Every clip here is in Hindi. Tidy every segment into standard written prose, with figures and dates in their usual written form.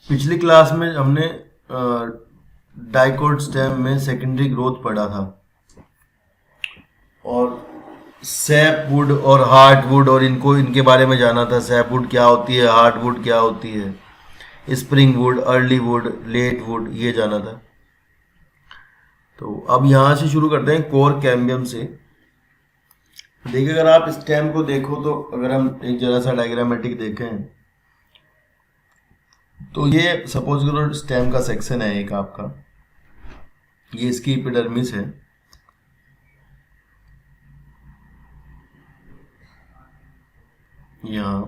पिछली क्लास में हमने डाइकोट स्टेम में सेकेंडरी ग्रोथ पढ़ा था और सैप वुड और हार्ट वुड और इनके बारे में जाना था। सैप वुड क्या होती है, हार्ट वुड क्या होती है, spring wood, early wood, late wood, ये जाना था। तो अब यहाँ से शुरू करते हैं कोर कैम्बियम से। देखिए अगर आप स्टेम को देखो तो अगर हम एक जरा सा डायग्रामेटिक देखें तो ये सपोज करो स्टेम का सेक्शन है एक आपका, ये इसकी एपिडर्मिस है। यहाँ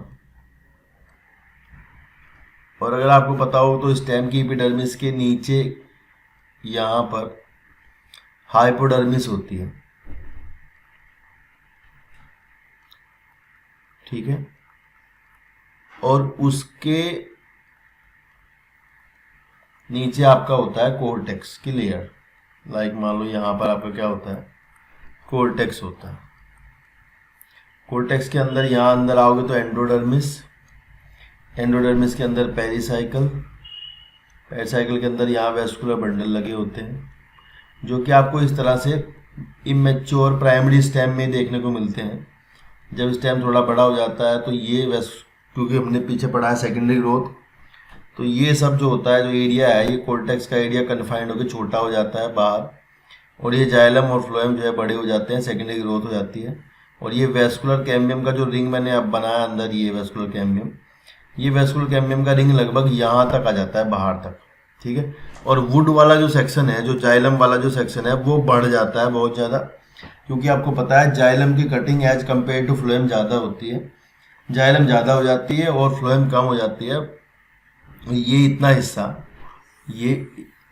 और अगर आपको पता हो तो स्टेम की एपिडर्मिस के नीचे यहाँ पर हाइपोडर्मिस होती है, ठीक है। और उसके नीचे आपका होता है कोर्टेक्स की लेयर। लाइक मान लो यहाँ पर आपका क्या होता है, कोर्टेक्स होता है। कोर्टेक्स के अंदर यहाँ अंदर आओगे तो एंडोडर्मिस, एंडोडर्मिस के अंदर पेरिसाइकल, पेरिसाइकल के अंदर यहाँ वेस्कुलर बंडल लगे होते हैं, जो कि आपको इस तरह से इमेच्योर प्राइमरी स्टेम में देखने को मिलते हैं। जब स्टेम थोड़ा बड़ा हो जाता है तो ये क्योंकि हमने पीछे पढ़ा है सेकेंडरी ग्रोथ, तो ये सब जो होता है, जो एरिया है, ये कोर्टेक्स का एरिया कन्फाइंड होकर छोटा हो जाता है बाहर, और ये जाइलम और फ्लोएम जो है बड़े हो जाते हैं, सेकेंडरी ग्रोथ हो जाती है। और ये वेस्कुलर कैम्बियम का जो रिंग मैंने अब बनाया अंदर, ये वेस्कुलर कैम्बियम, ये वेस्कुलर कैम्बियम का रिंग लगभग यहाँ तक आ जाता है, बाहर तक, ठीक है। और वुड वाला जो सेक्शन है, जो जाइलम वाला जो सेक्शन है, वो बढ़ जाता है बहुत ज़्यादा, क्योंकि आपको पता है जाइलम की cutting edge compared to phloem ज़्यादा होती है। जाइलम ज़्यादा हो जाती है और फ्लोएम कम हो जाती है। ये इतना हिस्सा, ये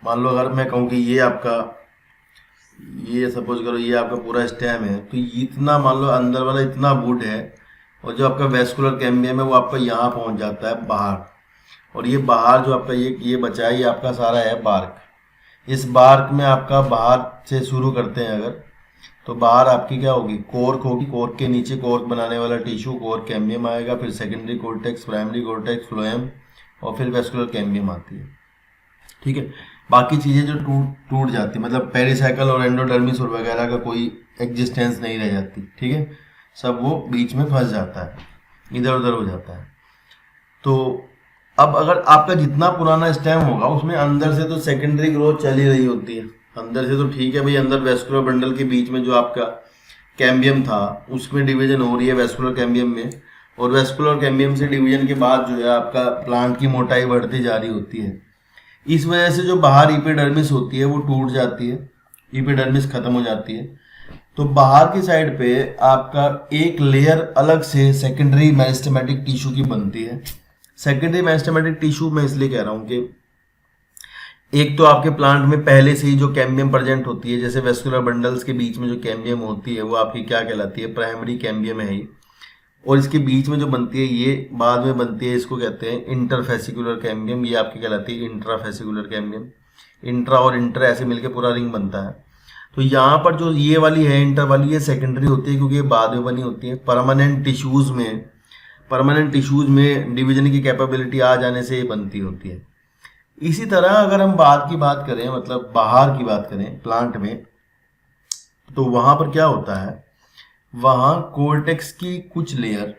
मान लो अगर मैं कहूँ कि ये आपका, ये सपोज करो ये आपका पूरा स्टेम है, तो इतना मान लो अंदर वाला इतना वुड है, और जो आपका वेस्कुलर कैम्बियम है वो आपका यहाँ पहुँच जाता है बाहर। और ये बाहर जो आपका ये बचा है, ये आपका सारा है बार्क। इस बार्क में आपका बाहर से शुरू करते हैं अगर, तो बाहर आपकी क्या होगी, कोर्क होगी। कोर्क के नीचे कोर्क बनाने वाला टिश्यू कोर्क कैम्बियम आएगा, फिर secondary cortex, primary cortex, phloem, और फिर वेस्कुलर कैम्बियम आती है, ठीक है। बाकी चीज़ें जो टूट जाती, मतलब पेरिसाइकल और एंडोडर्मिस और वगैरह का कोई एग्जिस्टेंस नहीं रह जाती, ठीक है। सब वो बीच में फंस जाता है, इधर उधर हो जाता है। तो अब अगर आपका जितना पुराना स्टेम होगा उसमें अंदर से तो सेकेंडरी ग्रोथ चल ही रही होती है, अंदर से तो ठीक है भाई, अंदर वेस्कुलर बंडल के बीच में जो आपका कैम्बियम था उसमें डिवीजन हो रही है वेस्कुलर कैम्बियम में, और वेस्कुलर कैम्बियम से डिवीजन के बाद जो है आपका प्लांट की मोटाई बढ़ती जा रही होती है। इस वजह से जो बाहर इपिडर्मिस होती है वो टूट जाती है, इपिडर्मिस खत्म हो जाती है। तो बाहर की साइड पे आपका एक लेयर अलग से सेकेंडरी मेरिस्टेमेटिक टिश्यू की बनती है। सेकेंडरी मेरिस्टेमेटिक टिश्यू मैं इसलिए कह रहा हूँ कि एक तो आपके प्लांट में पहले से ही जो कैम्बियम प्रेजेंट होती है, जैसे वेस्कुलर बंडल्स के बीच में जो कैम्बियम होती है वो आपकी क्या कहलाती है, प्राइमरी कैम्बियम है ये। और इसके बीच में जो बनती है ये बाद में बनती है, इसको कहते हैं इंटरफेसिकुलर कैम्बियम, ये आपकी कहलाती है इंट्राफेसिकुलर कैम्बियम। इंट्रा और इंटर ऐसे मिलकर पूरा रिंग बनता है। तो यहाँ पर जो ये वाली है इंटर वाली, ये सेकेंडरी होती है क्योंकि ये बाद में बनी होती है। परमानेंट टिश्यूज में डिवीजन की कैपेबिलिटी आ जाने से ये बनती होती है। इसी तरह अगर हम बाद की बात करें, मतलब बाहर की बात करें प्लांट में, तो वहां पर क्या होता है, वहां कोर्टेक्स की कुछ लेयर,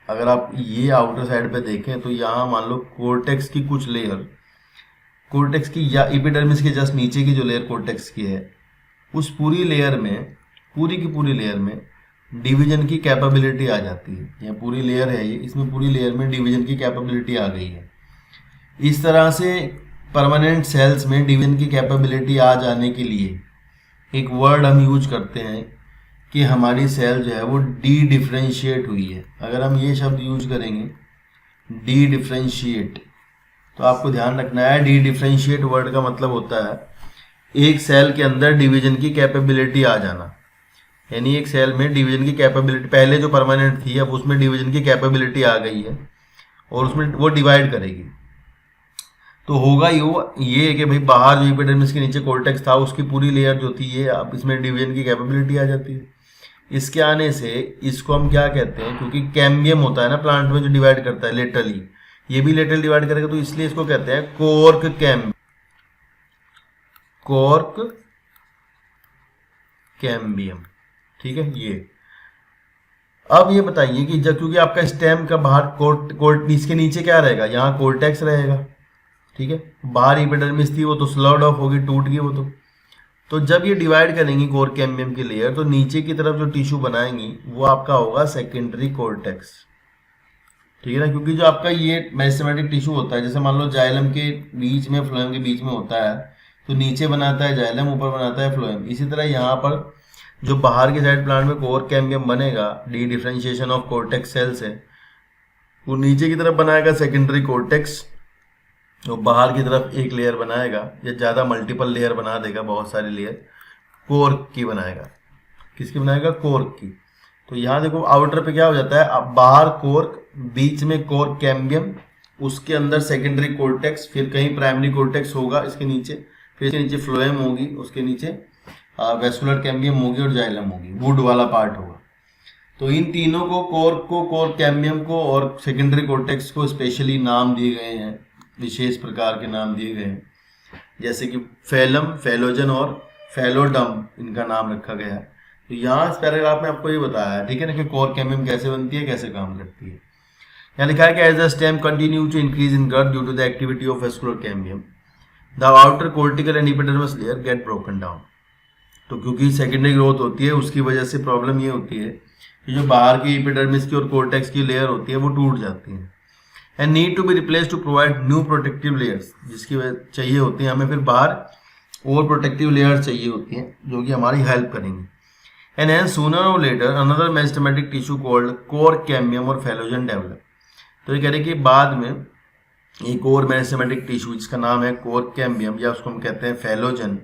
अगर आप ये आउटर साइड पे देखें तो यहाँ मान लो कोर्टेक्स की कुछ लेयर, कोर्टेक्स की या एपिडर्मिस के जस्ट नीचे की जो लेयर कोर्टेक्स की है, उस पूरी लेयर में, पूरी की पूरी लेयर में डिवीजन की कैपेबिलिटी आ जाती है। यह पूरी लेयर है, ये इसमें पूरी लेयर में डिवीजन की कैपेबिलिटी आ गई है। इस तरह से परमानेंट सेल्स में डिवीजन की कैपेबिलिटी आ जाने के लिए एक वर्ड हम यूज करते हैं कि हमारी सेल जो है वो डी डिफ्रेंशिएट हुई है। अगर हम ये शब्द यूज करेंगे डी डिफ्रेंशिएट, तो आपको ध्यान रखना है डी डिफ्रेंशिएट वर्ड का मतलब होता है एक सेल के अंदर डिवीजन की कैपेबिलिटी आ जाना। यानी एक सेल में डिवीजन की कैपेबिलिटी पहले जो परमानेंट थी अब उसमें डिवीजन की कैपेबिलिटी आ गई है और उसमें वो डिवाइड करेगी। तो होगा ये है कि भाई बाहर जो एपिडर्मिस के नीचे कोर्टेक्स था उसकी पूरी लेयर जो थी ये, अब इसमें डिवीजन की कैपेबिलिटी आ जाती है। इसके आने से इसको हम क्या कहते हैं, क्योंकि कैम्बियम होता है ना प्लांट में जो डिवाइड करता है लेटरली, ये भी लेटरल डिवाइड करेगा, तो इसलिए इसको कहते हैं कॉर्क कैम्बियम। कॉर्क कैम्बियम, ठीक है। ये अब ये बताइए कि जब, क्योंकि आपका स्टेम का बाहर कोर्ट इसके नीचे क्या रहेगा, यहाँ कोर्टेक्स रहेगा, ठीक है। बाहर एपिडर्मिस थी, वो तो स्लर्ड ऑफ होगी, टूट गई वो तो जब ये डिवाइड करेंगी कोर कैम्बियम की लेयर, तो नीचे की तरफ जो टिश्यू बनाएंगी वो आपका होगा सेकेंडरी कोर्टेक्स, ठीक है ना। क्योंकि जो आपका ये मेरिस्टेमेटिक टिश्यू होता है, जैसे मान लो जाइलम के बीच में फ्लोएम के बीच में होता है, तो नीचे बनाता है जाइलम, ऊपर बनाता है फ्लोएम। इसी तरह यहाँ पर जो बाहर की साइड प्लांट में कोर कैम्बियम बनेगा, dedifferentiation of cortex cell से, वो नीचे की तरफ बनाएगा सेकेंडरी कोर्टेक्स, तो बाहर की तरफ एक लेयर बनाएगा या ज़्यादा मल्टीपल लेयर बना देगा, बहुत सारी लेयर कोर्क की बनाएगा। किसकी बनाएगा? कोर्क की। तो यहाँ देखो आउटर पे क्या हो जाता है, अब बाहर कोर्क, बीच में कोर्क कैम्बियम, उसके अंदर सेकेंडरी कोर्टेक्स, फिर कहीं प्राइमरी कोर्टेक्स होगा इसके नीचे, फिर इसके नीचे फ्लोएम होगी, उसके नीचे वेस्कुलर कैम्बियम होगी और जाइलम होगी, वुड वाला पार्ट होगा। तो इन तीनों को, कोर्क कैम्बियम को और सेकेंडरी कोर्टेक्स को स्पेशली नाम दिए गए हैं, विशेष प्रकार के नाम दिए गए हैं, जैसे कि फेलम, फेलोजन और फेलोडम, इनका नाम रखा गया है। तो यहाँ इस पैराग्राफ में आपको ये बताया है, ठीक है ना, कि कोर कैम्बियम कैसे बनती है, कैसे काम करती है। यहाँ लिखा है कि as the stem continue to increase in girth due to the activity of vascular cambium, the outer cortical and epidermis layer get broken down. तो क्योंकि सेकेंडरी ग्रोथ होती है, उसकी वजह से प्रॉब्लम ये होती है कि जो बाहर की एपिडर्मिस की और कोर्टेक्स की लेयर होती है वो टूट जाती है, and need to be replace to provide new protective layers, जिसकी वजह चाहिए होती है हमें फिर बाहर और प्रोटेक्टिव लेयर्स चाहिए होती हैं जो कि हमारी हेल्प करेंगी। And hence sooner or later another meristematic tissue called cork cambium or phellogen develop. तो ये कह रहे कि बाद में एक और मेरिस्टेमेटिक टिश्यू जिसका नाम है कोर कैम्बियम, या उसको हम कहते हैं फेलोजन,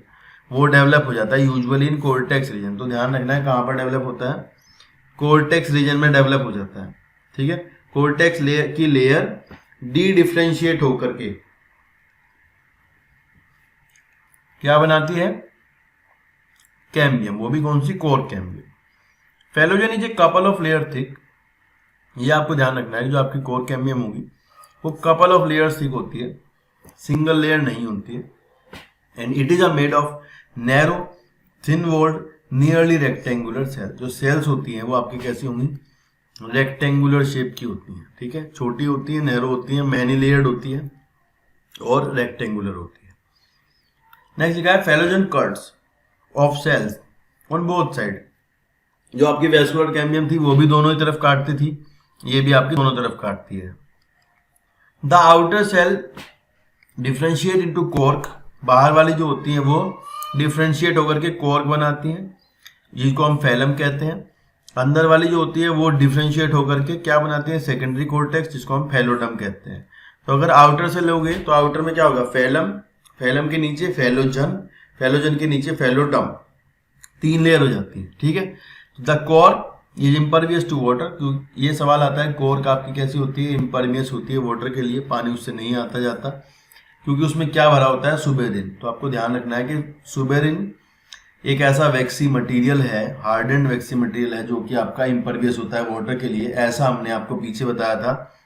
वो डेवलप हो जाता है यूजुअली इन कोर्टेक्स रीजन। तो ध्यान रखना है कहाँ पर डेवलप होता है, कोर्टेक्स रीजन में डेवलप हो जाता है, ठीक है। कोर्टेक्स की लेयर डी डिफरेंशिएट होकर के क्या बनाती है, कैम्बियम, वो भी कौन सी, cork cambium. Phellogen is a couple of layer thick, ये आपको ध्यान रखना है, जो आपकी कोर कैम्बियम होगी वो कपल ऑफ लेयर्स थिक होती है, सिंगल लेयर नहीं होती है। And it is a made of narrow thin walled nearly rectangular cell. जो सेल्स होती हैं वो आपकी कैसी होंगी, रेक्टेंगुलर शेप की होती हैं, ठीक है, छोटी होती है, नैरो होती है, मैनी लेयर्ड होती है और रेक्टेंगुलर होती है। नेक्स्ट लिखा है phellogen cuts off cells on both side. जो आपकी वेस्कुलर कैम्बियम थी वो भी दोनों ही तरफ काटती थी, ये भी आपकी दोनों तरफ काटती है। The outer cell differentiate into cork, बाहर वाली जो होती है वो डिफ्रेंशिएट होकर के कॉर्क बनाती हैं, जिसको हम फेलम कहते हैं। अंदर वाली जो होती है वो डिफ्रेंशिएट होकर के क्या बनाती है, सेकेंडरी कोर्टेक्स, जिसको हम फेलोडम कहते हैं। तो अगर आउटर से लोगे तो आउटर में क्या होगा, फेलम, फेलम के नीचे फेलोजन, फेलोजन के नीचे फेलोडम, 3 लेयर हो जाती है, ठीक है। The cork is impervious to water, ये सवाल आता है कोर का आपकी कैसी होती है, इम्परवियस होती है वाटर के लिए, पानी उससे नहीं आता जाता, क्योंकि उसमें क्या भरा होता है, सुबेरिन। तो आपको ध्यान रखना है कि सुबेरिन एक ऐसा वैक्सी मटेरियल है, हार्डेंड वैक्सी मटेरियल है, जो कि आपका इम्परवियस होता है वाटर के लिए। ऐसा हमने आपको पीछे बताया था,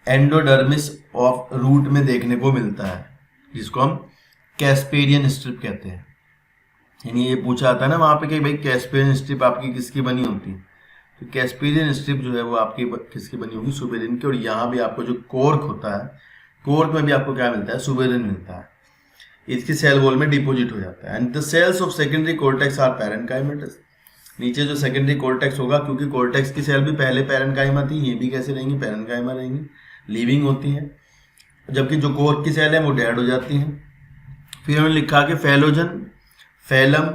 एंडोडर्मिस ऑफ रूट में देखने को मिलता है, जिसको हम कैस्पेरियन स्ट्रिप कहते हैं। यानी ये पूछा आता है ना वहाँ पे कि भाई कैस्पेरियन स्ट्रिप आपकी किसकी बनी होती है, तो कैस्पेरियन स्ट्रिप जो है वो आपकी किसकी बनी होगी, सुबेरिन की। और यहाँ भी आपको जो कोर्क होता है, कोर्क में भी आपको क्या मिलता है, सुबेरिन मिलता है, इसकी सेल वॉल में डिपोजिट हो जाता है। And the cells of secondary cortex are parenchymatous. नीचे जो सेकेंडरी कोर्टेक्स होगा, क्योंकि कोर्टेक्स की सेल भी पहले पैरेन्काइमा थी, ये भी कैसे रहेंगी, पैरेन्काइमा रहेंगी, लिविंग होती हैं, जबकि जो कोर्क की सेल है वो डेड हो जाती हैं। फिर उन्होंने लिखा कि फेलोजन, फेलम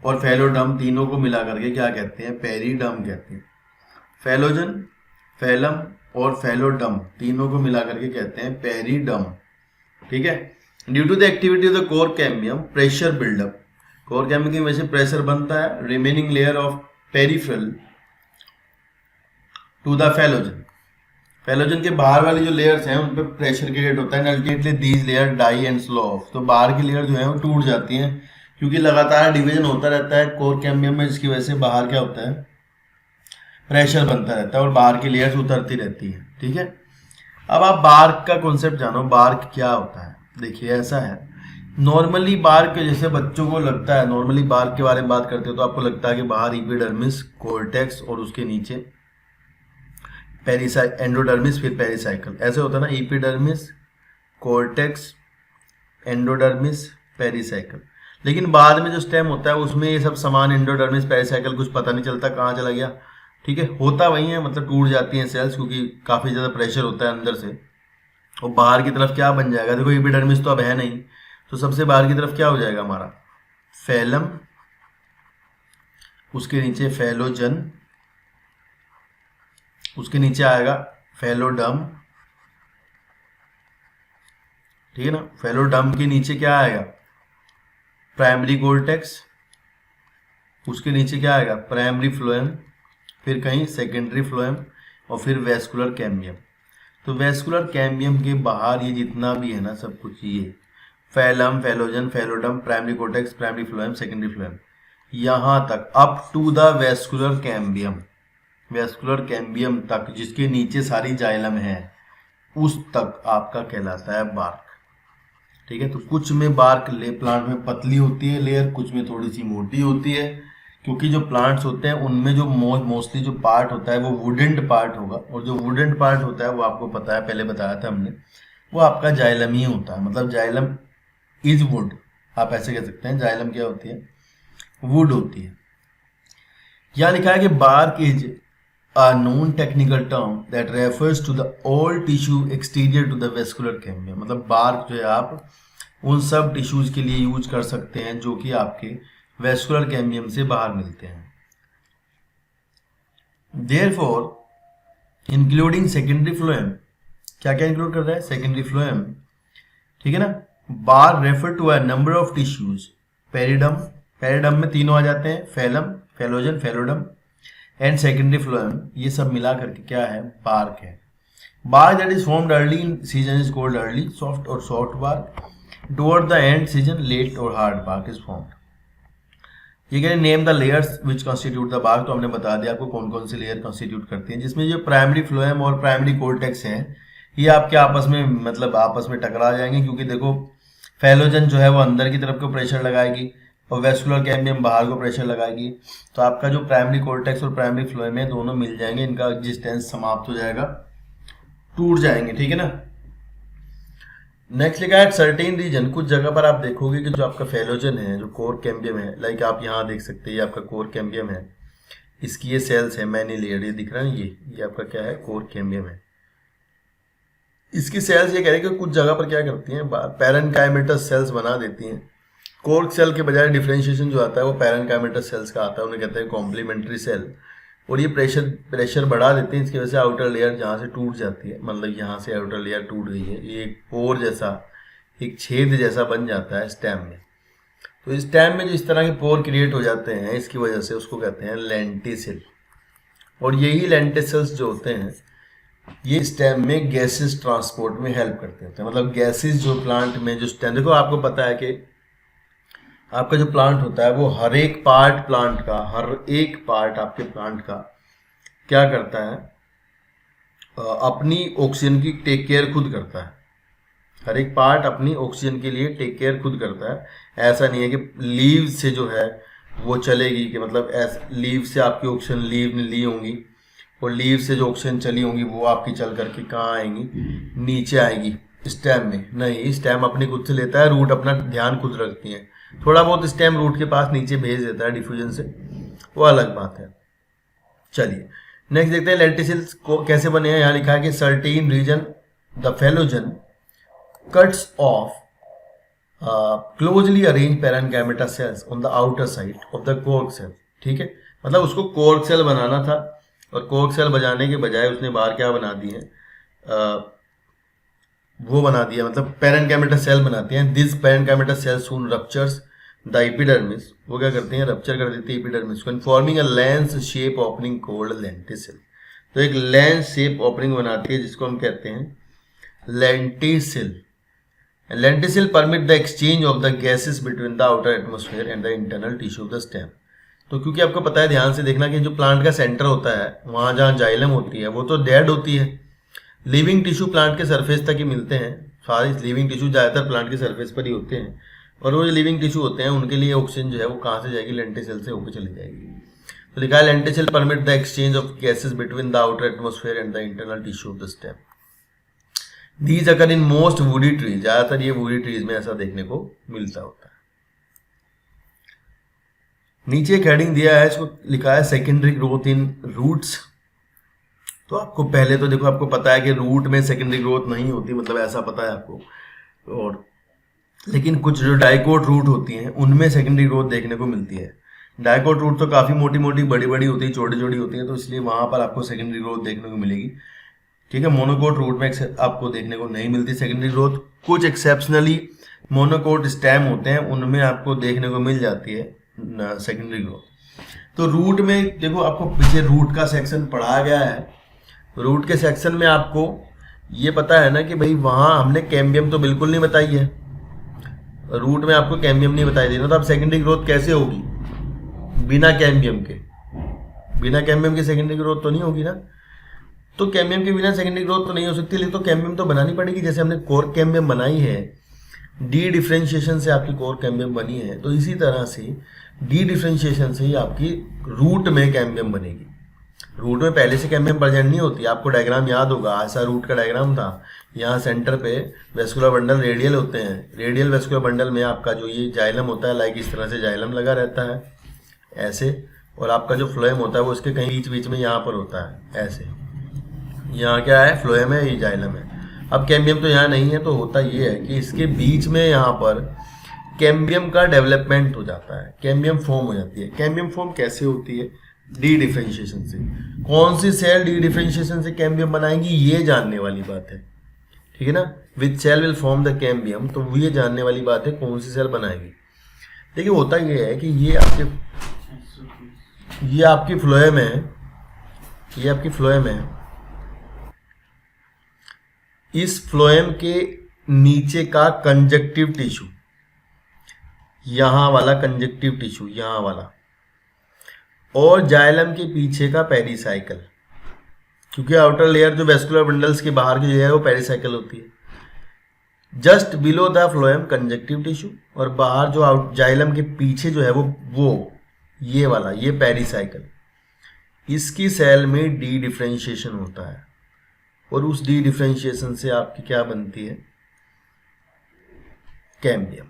और फेलोडम तीनों को मिला करके क्या कहते हैं, पेरीडम कहते हैं। फेलोजन, फेलम और फेलोडम तीनों को मिला करके कहते हैं पेरीडम, ठीक है। Due to the activity of the cork cambium pressure buildup, cork cambium की वजह से प्रेशर बनता है, remaining layer of peripheral to the phellogen. Phellogen के बाहर वाली जो लेयर्स हैं उन पर प्रेशर क्रिएट होता है, ultimately these layer die and slough off. तो बाहर की लेयर जो है वो टूट जाती हैं, क्योंकि लगातार डिवीजन होता रहता है कोर कैम्बियम में, जिसकी वजह से बाहर क्या होता है, प्रेशर बनता रहता है और बाहर की लेयर्स उतरती रहती है, ठीक है। अब आप बार्क का कॉन्सेप्ट जानो, बार्क क्या होता है। देखिए ऐसा है, नॉर्मली बार्क जैसे बच्चों को लगता है, नॉर्मली बार्क के बारे में बात करते हो तो आपको लगता है कि बाहर एपिडर्मिस, कोर्टेक्स और उसके नीचे एंडोडर्मिस, फिर पेरिसाइकल, ऐसे होता है ना, एपिडर्मिस, कोर्टेक्स, एंडोडर्मिस, पेरिसाइकल। लेकिन बाद में जो स्टेम होता है उसमें ये सब सामान एंडोडर्मिस, पेरिसाइकल कुछ पता नहीं चलता कहाँ चला गया। ठीक है, होता वही है, मतलब टूट जाती हैं सेल्स क्योंकि काफ़ी ज़्यादा प्रेशर होता है अंदर से। और बाहर की तरफ क्या बन जाएगा, देखो एपिडर्मिस तो अब है नहीं, तो सबसे बाहर की तरफ क्या हो जाएगा हमारा, फैलम, उसके नीचे फैलोजन, उसके नीचे आएगा फैलोडम। ठीक है ना, फैलोडम के नीचे क्या आएगा, प्राइमरी कोर्टेक्स, उसके नीचे क्या आएगा, प्राइमरी फ्लोएम, फिर कहीं सेकेंडरी फ्लोएम, और फिर वेस्कुलर कैम्बियम। तो वेस्कुलर कैम्बियम के बाहर ये जितना भी है ना सब कुछ, ये phellem, phellogen, phelloderm, primary cortex, primary phloem, secondary phloem, यहाँ तक up to the vascular cambium, vascular cambium तक जिसके नीचे सारी जाइलम है, उस तक आपका कहलाता है बार्क। ठीक है, तो कुछ में बार्क ले प्लांट में पतली होती है लेयर, कुछ में थोड़ी सी मोटी होती है, क्योंकि जो प्लांट्स होते हैं उनमें जो मोस्टली जो पार्ट होता है वो वुडेंड पार्ट होगा, और जो वुडेंड पार्ट होता है वो आपको पता है, पहले बताया था हमने, वो आपका जाइलम ही होता है। मतलब जाइलम इज वुड, आप ऐसे कह सकते हैं, जाइलम क्या होती है, वुड होती है। यहाँ लिखा है कि bark is a known technical term that refers to the all tissue exterior to the vascular cambium। मतलब बार्क जो है आप उन सब टिश्यूज के लिए यूज कर सकते हैं जो कि आपके वेस्कुलर कैम्बियम से बाहर मिलते हैं। Therefore, इंक्लूडिंग सेकेंडरी फ्लोएम, क्या क्या इंक्लूड कर रहा है, सेकेंडरी फ्लोएम। ठीक है ना, bark refer to a number of tissues, periderm, periderm में तीनों आ जाते हैं, phellem, phellogen, phelloderm and secondary phloem, ये सब मिला करके क्या है, बार्क है। Bark that is formed early in season is called early soft और soft bark, toward the end season late और हार्ड बार्क इज फॉर्म्ड। ये कह रहे name the layers which constitute the bark, तो हमने बता दिया आपको कौन कौन से लेयर कॉन्स्टिट्यूट करते हैं, जिसमें जो प्राइमरी फ्लोएम और प्राइमरी कोर्टेक्स हैं ये आपके आपस में मतलब आपस में टकरा जाएंगे, क्योंकि देखो फैलोजन जो है वो अंदर की तरफ को प्रेशर लगाएगी और वेस्कुलर कैम्बियम बाहर को प्रेशर लगाएगी, तो आपका जो प्राइमरी कोर्टेक्स और प्राइमरी फ्लोएम है दोनों मिल जाएंगे, इनका एग्जिस्टेंस समाप्त हो जाएगा, टूट जाएंगे। ठीक है ना, नेक्स्ट लिखा है सर्टेन रीजन, कुछ जगह पर आप देखोगे कि जो आपका फैलोजन है, जो कोर कैम्बियम है, लाइक आप यहाँ देख सकते हैं, ये आपका कोर कैम्बियम है, इसकी ये सेल्स है मैनी लेयर, ये दिख रहा है, ये आपका क्या है, कोर कैम्बियम है। इसकी सेल्स ये कह रहे हैं कि कुछ जगह पर क्या करती हैं, पैरेन्काइमेटस सेल्स बना देती हैं। कोर्क सेल के बजाय डिफरेंशिएशन जो आता है वो पैरेन्काइमेटस सेल्स का आता है, उन्हें कहते हैं कॉम्प्लीमेंट्री सेल, और ये प्रेशर बढ़ा देते हैं, इसकी वजह से आउटर लेयर जहाँ से टूट जाती है, मतलब यहाँ से आउटर लेयर टूट गई है, ये एक पोर जैसा, एक छेद जैसा बन जाता है स्टेम में। तो इस स्टेम में जो इस तरह के पोर क्रिएट हो जाते हैं, इसकी वजह से उसको कहते हैं लेंटिसिल, और यही लेंटिसल्स जो होते हैं ये स्टेम में गैसेस ट्रांसपोर्ट में हेल्प करते होते हैं। मतलब गैसेस जो प्लांट में जो स्टेम, देखो आपको पता है कि आपका जो प्लांट होता है वो हर एक पार्ट प्लांट का, हर एक पार्ट आपके प्लांट का क्या करता है, अपनी ऑक्सीजन की टेक केयर खुद करता है। हर एक पार्ट अपनी ऑक्सीजन के लिए टेक केयर खुद करता है। ऐसा नहीं है कि लीव से जो है वो चलेगी, कि मतलब लीव से आपकी ऑक्सीजन लीव ने ली होंगी और लीव से जो ऑक्सीजन चली होंगी वो आपकी चल करके कहाँ आएंगी, नीचे आएगी स्टेम में। नहीं, स्टेम अपनी खुद से लेता है, रूट अपना ध्यान खुद रखती है, थोड़ा बहुत स्टेम रूट के पास नीचे भेज देता है डिफ्यूजन से, वो अलग बात है। चलिए नेक्स्ट देखते हैं लेंटिसिल्स को कैसे बने हैं। यहाँ लिखा है कि certain region the phellogen cuts off closely arrange parenchymata cells on the outer side of the cork cell. ठीक है, मतलब उसको कोर्क सेल बनाना था और कोर्क सेल बजाने के बजाय उसने बाहर क्या बना दिए हैं, वो बना दिया, मतलब पैरेन्काइमेटा सेल बनाते हैं। This parenchymata cell soon ruptures the epidermis, वो क्या करते हैं, रप्चर कर देती है एपिडर्मिस को, forming a lens shape opening called lenticel. तो एक लेंस शेप ओपनिंग बनाती है जिसको हम कहते हैं lenticel. Lenticel permit the exchange of the gases between the outer atmosphere and the internal tissue of the stem. तो क्योंकि आपको पता है, ध्यान से देखना कि जो प्लांट का सेंटर होता है वहाँ जहाँ जाइलम होती है वो तो डेड होती है, लिविंग टिश्यू प्लांट के सरफेस तक ही मिलते हैं, सारे लिविंग टिश्यू ज़्यादातर प्लांट के सरफेस पर ही होते हैं, और वो जो लिविंग टिश्यू होते हैं उनके लिए ऑक्सीजन जो है वो कहाँ से जाएगी, लेंटिसेल से होकर चली जाएगी। तो लिखा है lenticel permit the exchange of gases between the outer atmosphere and the internal tissue of the stem. These occur in most woody trees, ज़्यादातर ये वुडी ट्रीज में ऐसा देखने को मिलता होता है। नीचे एक हेडिंग दिया है, इसको लिखा है सेकेंडरी ग्रोथ इन रूट्स। तो आपको पहले तो देखो आपको पता है कि रूट में सेकेंडरी ग्रोथ नहीं होती, मतलब ऐसा पता है आपको, और लेकिन कुछ जो डाइकोट रूट होती हैं उनमें सेकेंडरी ग्रोथ देखने को मिलती है। डाइकोट रूट तो काफ़ी मोटी मोटी बड़ी बड़ी होती है, छोटी छोटी होती है, तो इसलिए वहाँ पर आपको सेकेंडरी ग्रोथ देखने को मिलेगी। ठीक है, मोनोकोट रूट में आपको देखने को नहीं मिलती सेकेंडरी ग्रोथ। कुछ एक्सेप्शनली मोनोकोट स्टेम होते हैं उनमें आपको देखने को मिल जाती है सेकेंडरी ग्रोथ। तो रूट में देखो आपको पीछे रूट का सेक्शन पढ़ाया गया है। रूट के सेक्शन में आपको ये पता है ना कि भाई वहाँ हमने कैम्बियम तो बिल्कुल नहीं बताई है, रूट में आपको कैम्बियम नहीं बताई देना, तो अब सेकेंडरी ग्रोथ कैसे होगी बिना कैम्बियम के? बिना कैम्बियम के सेकेंडरी ग्रोथ तो नहीं होगी ना। तो कैम्बियम के बिना सेकेंडरी ग्रोथ तो नहीं हो सकती, लेकिन तो कैम्बियम तो बनानी पड़ेगी। जैसे हमने कोर कैम्बियम बनाई है, डी डिफ्रेंशिएशन से आपकी कोर कैम्बियम बनी है, तो इसी तरह से डी डिफ्रेंशिएशन से ही आपकी रूट में कैम्बियम बनेगी। रूट में पहले से कैम्बियम प्रेजेंट नहीं होती। आपको डायग्राम याद होगा, ऐसा रूट का डायग्राम था, यहाँ सेंटर पे वेस्कुलर बंडल रेडियल होते हैं, रेडियल वेस्कुलर बंडल में आपका जो ये जाइलम होता है, लाइक इस तरह से जाइलम लगा रहता है ऐसे, और आपका जो फ्लोएम होता है वो उसके कहीं बीच बीच में यहाँ पर होता है ऐसे। यहाँ क्या है, फ्लोएम है, ये जाइलम है। अब कैम्बियम तो यहाँ नहीं है, तो होता ये है कि इसके बीच में यहाँ पर कैम्बियम का डेवलपमेंट हो जाता है, कैम्बियम फॉर्म हो जाती है। कैम्बियम फॉर्म कैसे होती है? डी डिफ्रेंशिएशन से। कौन सी सेल डी डिफ्रेंशिएशन से कैम्बियम बनाएंगी, ये जानने वाली बात है। ठीक है ना, which cell will form the cambium, तो ये जानने वाली बात है कौन सी सेल बनाएगी। देखिए होता ये है कि ये आपकी फ्लोएम है, ये आपकी फ्लोएम है। इस फ्लोएम के नीचे का कंजक्टिव टिश्यू, यहां वाला कंजक्टिव टिश्यू, यहां वाला, और जाइलम के पीछे का पेरिसाइकल, क्योंकि आउटर लेयर जो वेस्कुलर बंडल्स के बाहर की लेयर है वो पेरिसाइकल होती है। Just below the phloem conjunctive tissue, और बाहर जो जाइलम के पीछे जो है वो ये वाला, ये पेरिसाइकल, इसकी सेल में डी डिफ्रेंशिएशन होता है, और उस डी डिफ्रेंशिएशन से आपकी क्या बनती है, कैम्बियम।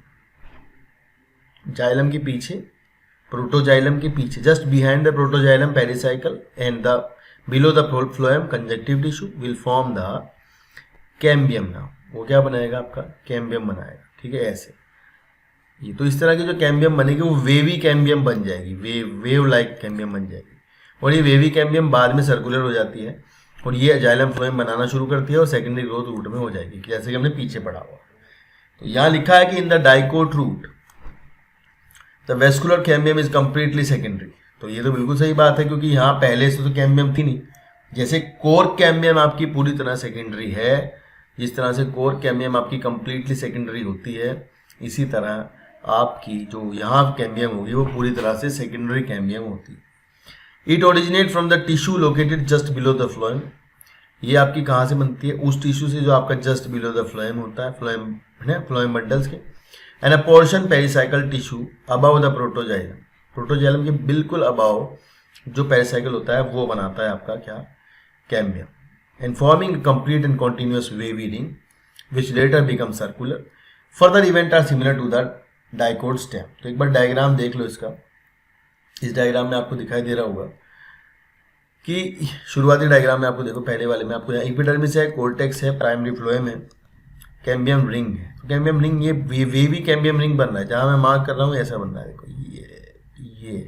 जाइलम के पीछे, प्रोटोजाइलम के पीछे, just behind the protoxylem pericycle and the below the phloem conjunctive tissue will form the cambium. Now वो क्या बनाएगा, आपका कैम्बियम बनाएगा। ठीक है, ऐसे ये तो इस तरह की जो कैम्बियम बनेगी वो वेवी कैम्बियम बन जाएगी, वेव लाइक कैम्बियम बन जाएगी, और ये वेवी कैम्बियम बाद में सर्कुलर हो जाती है, और ये जाइलम फ्लोएम बनाना शुरू करती है, और सेकेंडरी ग्रोथ रूट में हो जाएगी, जैसे कि हमने पीछे पढ़ा हुआ। तो यहाँ लिखा है कि in the dicot root the vascular cambium is completely secondary. तो ये तो बिल्कुल सही बात है, क्योंकि यहाँ पहले से तो कैम्बियम थी नहीं। जैसे कोर कैम्बियम आपकी पूरी तरह सेकेंडरी है, जिस तरह से कोर कैम्बियम आपकी कंप्लीटली सेकेंडरी होती है, इसी तरह आपकी जो यहाँ कैम्बियम होगी वो पूरी तरह से सेकेंडरी कैम्बियम होती है। It originate from the tissue located just below the phloem. ये आपकी कहाँ से बनती है, उस टिश्यू से जो आपका जस्ट बिलो द फ्लोएम होता है, फ्लोएम है, फ्लोएम बंडल्स के, and a portion pericycle tissue above the protoxylem. Protoxylem के बिल्कुल अबव जो पेरिसाइकल होता है वो बनाता है आपका क्या, cambium, and forming complete and continuous wavy ring which later become circular. Further event are similar to the dicot stem. तो एक बार डायग्राम देख लो इसका। इस डायग्राम में आपको दिखाई दे रहा होगा कि शुरुआती डायग्राम में आपको देखो, पहले वाले में आपको यहाँ एपिडर्मिस है, कोर्टेक्स है, प्राइमरी फ्लोएम है, कैम्बियम रिंग है। तो कैम्बियम रिंग ये वेवी कैम्बियम रिंग बन रहा है, जहां मैं मार्क कर रहा हूँ ऐसा बन रहा है, देखो ये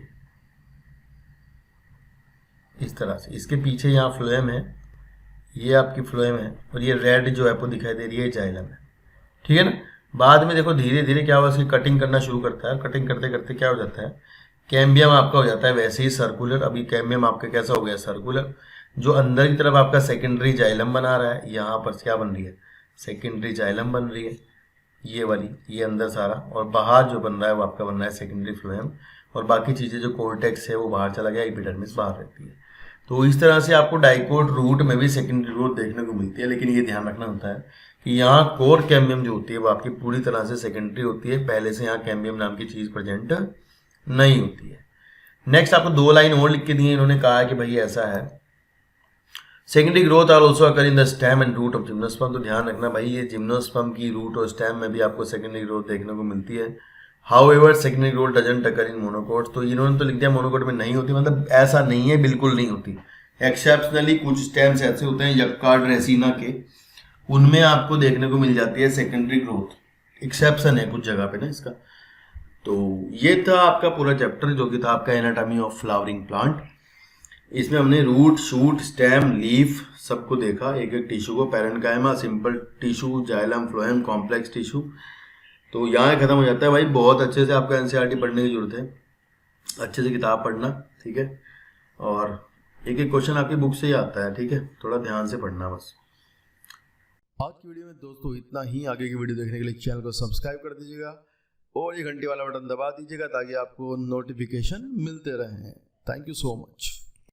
इस तरह से। इसके पीछे यहाँ फ्लोएम है, ये आपकी फ्लोएम है, और ये रेड जो आपको दिखाई दे रही है जाइलम है। ठीक है ना। बाद में देखो धीरे धीरे क्या हुआ, इसकी कटिंग करना शुरू करता है, कटिंग करते करते क्या हो जाता है, कैम्बियम आपका हो जाता है वैसे ही सर्कुलर। अभी कैम्बियम आपका कैसा हो गया, सर्कुलर। जो अंदर की तरफ आपका सेकेंडरी जाइलम बना रहा है, यहाँ पर क्या बन रही है, सेकेंडरी जाइलम बन रही है, ये वाली, ये अंदर सारा, और बाहर जो बन रहा है वो आपका बन रहा है सेकेंडरी फ्लोएम, और बाकी चीज़ें जो कोर्टेक्स है वो बाहर चला गया, एपिडर्मिस बाहर रहती है। तो इस तरह से आपको डाइकोट रूट में भी सेकेंडरी ग्रोथ देखने को मिलती है, लेकिन ये ध्यान रखना होता है कि यहाँ कोर कैम्बियम जो होती है वो आपकी पूरी तरह से सेकेंडरी होती है, पहले से यहाँ कैम्बियम नाम की चीज़ प्रेजेंट नहीं होती है। नेक्स्ट आपको 2 लाइन और लिख के दिए, इन्होंने कहा है कि भाई ऐसा है, secondary growth are also occur in the stem and root of gymnosperm. तो ध्यान रखना भाई, ये जिम्नोस्पर्म की रूट और स्टेम में भी आपको सेकेंडरी ग्रोथ देखने को मिलती है। However secondary growth doesn't occur in monocot. तो इन्होंने तो लिख दिया मोनोकोट में नहीं होती, मतलब ऐसा नहीं है, बिल्कुल नहीं होती। एक्सेप्शनली कुछ स्टेम्स ऐसे होते हैं यक्कार्ड रेसिना के, उनमें आपको देखने को मिल जाती है सेकेंडरी ग्रोथ, एक्सेप्शन है कुछ जगह पे ना इसका। तो ये था आपका पूरा चैप्टर जो कि था आपका एनाटॉमी ऑफ फ्लावरिंग प्लांट। इसमें हमने रूट, शूट, स्टेम, लीफ सबको देखा, एक एक टिश्यू को, parenchyma, simple tissue, xylem, phloem, complex tissue. तो यहाँ खत्म हो जाता है भाई। बहुत अच्छे से आपका एनसीईआरटी पढ़ने की जरूरत है, अच्छे से किताब पढ़ना, ठीक है। और एक एक क्वेश्चन आपकी बुक से ही आता है, ठीक है, थोड़ा ध्यान से पढ़ना बस। आज की वीडियो में दोस्तों इतना ही। आगे की वीडियो देखने के लिए चैनल को सब्सक्राइब कर दीजिएगा और ये घंटी वाला बटन दबा दीजिएगा ताकि आपको नोटिफिकेशन मिलते रहें। Thank you so much.